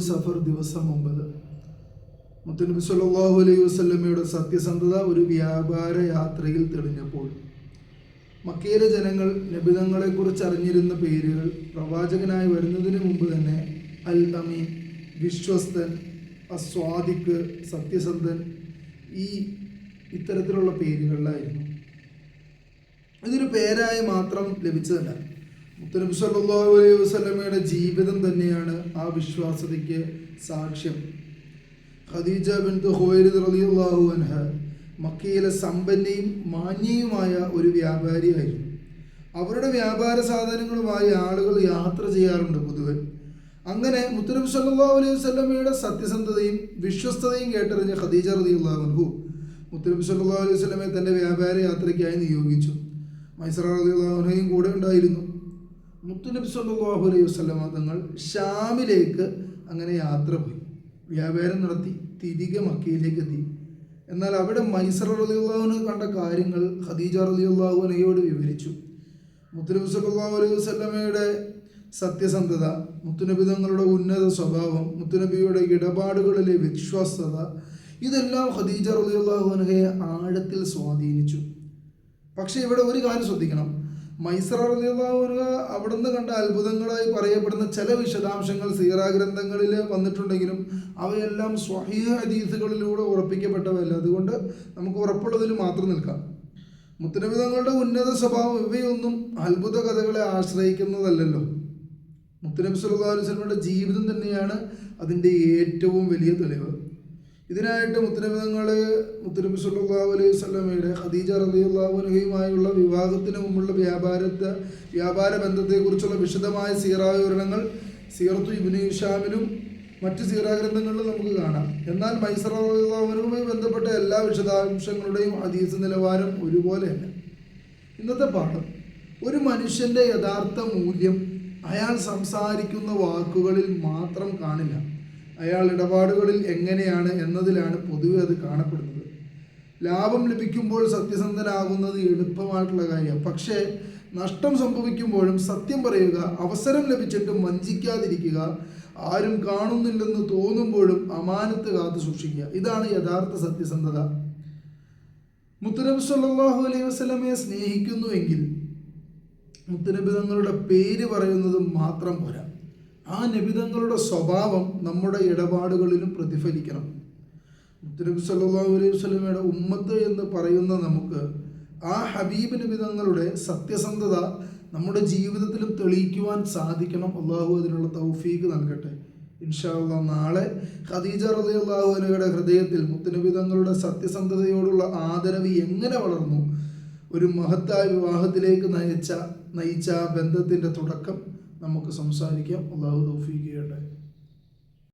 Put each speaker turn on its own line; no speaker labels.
സഫർ ദിവസം 9 മുത്തുനബി സല്ലല്ലാഹു അലൈഹി വസല്ലമയുടെ സത്യസന്ധത ഒരു വ്യാപാര യാത്രയിൽ തെളിഞ്ഞപ്പോൾ മക്കയിലെ ജനങ്ങൾ നബിതങ്ങളെക്കുറിച്ച് അറിഞ്ഞിരുന്ന പേരുകൾ പ്രവാചകനായി വരുന്നതിന് മുമ്പ് തന്നെ അൽ അമീൻ, വിശ്വസ്തൻ, അസ്വാദിഖ്, സത്യസന്ധൻ, ഇത്തരത്തിലുള്ള പേരുകളിലായിരുന്നു. ഇതൊരു പേരായി മാത്രം ലഭിച്ചതല്ല. മുത്തുനബി സല്ലല്ലാഹു അലൈഹി വസല്ലമയുടെ ജീവിതം തന്നെയാണ് ആ വിശ്വാസ്യതയ്ക്ക് സാക്ഷ്യം. ഖദീജ ബിൻത് ഖുവൈലിദ് റളിയല്ലാഹു അൻഹ മക്കയിലെ സമ്പന്നയും മാന്യയുമായ ഒരു വ്യാപാരിയായിരുന്നു. അവരുടെ വ്യാപാര സാധനങ്ങളുമായി ആളുകൾ യാത്ര ചെയ്യാറുണ്ട് പൊതുവെ. അങ്ങനെ മുത്തുനബി സല്ലല്ലാഹു അലൈഹി വസല്ലമയുടെ സത്യസന്ധതയും വിശ്വസ്തതയും കേട്ടറിഞ്ഞ ഖദീജ റളിയല്ലാഹു അൻഹു മുത്തുനബി സല്ലല്ലാഹു അലൈഹി വസല്ലമയെ തൻ്റെ വ്യാപാര യാത്രയ്ക്കായി നിയോഗിച്ചു. മൈസറ റളിയല്ലാഹു അൻഹയും കൂടെ ഉണ്ടായിരുന്നു. മുത്തുനബി സല്ലല്ലാഹു അലൈഹി വസല്ലമ തങ്ങൾ ഷാമിലേക്ക് അങ്ങനെ യാത്ര പോയി, വ്യാപാരം നടത്തി തിരികെ മക്കയിലേക്ക് എത്തി. എന്നാൽ അവിടെ മൈസറ റളിയല്ലാഹു അൻഹു കണ്ട കാര്യങ്ങൾ ഖദീജ റളിയല്ലാഹു അൻഹയോട് വിവരിച്ചു. മുത്തുനബി സല്ലല്ലാഹു അലൈഹി വസല്ലമയുടെ സത്യസന്ധത, മുത്തുനബി തങ്ങളുടെ ഉന്നത സ്വഭാവം, മുത്തുനബിയുടെ ഇടപാടുകളിലെ വിശ്വാസ്യത, ഇതെല്ലാം ഖദീജ റളിയല്ലാഹു അൻഹയെ ആഴത്തിൽ സ്വാധീനിച്ചു. പക്ഷേ ഇവിടെ ഒരു കാര്യം ശ്രദ്ധിക്കണം. മൈസറ റളിയല്ലാഹു അൻഹ അവിടുന്ന് കണ്ട അത്ഭുതങ്ങളായി പറയപ്പെടുന്ന ചില വിശദാംശങ്ങൾ സീറ ഗ്രന്ഥങ്ങളിൽ വന്നിട്ടുണ്ടെങ്കിലും അവയെല്ലാം സ്വഹീഹ് ഹദീസുകളിലൂടെ ഉറപ്പിക്കപ്പെട്ടവയല്ല. അതുകൊണ്ട് നമുക്ക് ഉറപ്പുള്ളതിൽ മാത്രം നിൽക്കാം. മുത്തുനബി തങ്ങളുടെ ഉന്നത സ്വഭാവം ഇവയൊന്നും അത്ഭുത കഥകളെ ആശ്രയിക്കുന്നതല്ലല്ലോ. മുത്തുനബി സല്ലല്ലാഹു അലൈഹി വസല്ലമയുടെ ജീവിതം തന്നെയാണ് അതിൻ്റെ ഏറ്റവും വലിയ തെളിവ്. ഇതിനായിട്ട് മുത്തുനബി സല്ലല്ലാഹു അലൈഹി വസല്ലമയുടെ ഖദീജ റളിയല്ലാഹു അൻഹയുമായുള്ള വിവാഹത്തിന് മുമ്പുള്ള വ്യാപാര ബന്ധത്തെക്കുറിച്ചുള്ള വിശദമായ സീറ വിവരണങ്ങൾ സീറത്തു ഇബ്നു ഹിശാമിലും മറ്റ് സീറ ഗ്രന്ഥങ്ങളിലും നമുക്ക് കാണാം. എന്നാൽ മൈസറ റളിയല്ലാഹു അൻഹുമായി ബന്ധപ്പെട്ട എല്ലാ വിശദാംശങ്ങളുടെയും ഹദീസ് നിലവാരം ഒരുപോലെയല്ല. ഇന്നത്തെ പാഠം: ഒരു മനുഷ്യൻ്റെ യഥാർത്ഥ മൂല്യം അയാൾ സംസാരിക്കുന്ന വാക്കുകളിൽ മാത്രം കാണില്ല, അയാൾ ഇടപാടുകളിൽ എങ്ങനെയാണ് എന്നതിലാണ് പൊതുവെ അത് കാണപ്പെടുന്നത്. ലാഭം ലഭിക്കുമ്പോൾ സത്യസന്ധനാകുന്നത് എളുപ്പമായിട്ടുള്ള കാര്യമാണ്. പക്ഷേ നഷ്ടം സംഭവിക്കുമ്പോഴും സത്യം പറയുക, അവസരം ലഭിച്ചിട്ടും വഞ്ചിക്കാതിരിക്കുക, ആരും കാണുന്നില്ലെന്ന് തോന്നുമ്പോഴും അമാനത്ത് കാത്തു സൂക്ഷിക്കുക, ഇതാണ് യഥാർത്ഥ സത്യസന്ധത. മുത്തുനബി സല്ലല്ലാഹു അലൈഹി വസല്ലമയെ സ്നേഹിക്കുന്നുവെങ്കിൽ മുത്തുനബി തങ്ങളുടെ പേര് പറയുന്നത് മാത്രം പോരാ, ആ നബിതങ്ങളുടെ സ്വഭാവം നമ്മുടെ ഇടപാടുകളിലും പ്രതിഫലിക്കണം. മുത്തുനബി സല്ലല്ലാഹു അലൈഹി വസല്ലമയുടെ ഉമ്മത്ത് എന്ന് പറയുന്ന നമുക്ക് ആ ഹബീബ് നബിതങ്ങളുടെ സത്യസന്ധത നമ്മുടെ ജീവിതത്തിലും തെളിയിക്കുവാൻ സാധിക്കണം. അള്ളാഹു അതിനുള്ള തൗഫീഖ് നൽകട്ടെ. ഇൻഷാ അല്ലാഹ് നാളെ ഖദീജ റളിയല്ലാഹു അൻഹയുടെ ഹൃദയത്തിൽ മുത്തുനബി തങ്ങളുടെ സത്യസന്ധതയോടുള്ള ആദരവ് എങ്ങനെ വളർന്നു, ഒരു മഹത്തായ വിവാഹത്തിലേക്ക് നയിച്ച ബന്ധത്തിൻ്റെ തുടക്കം നമുക്ക് സംസാരിക്കാം. അള്ളാഹു തൗഫീഖ് ചെയ്യട്ടെ.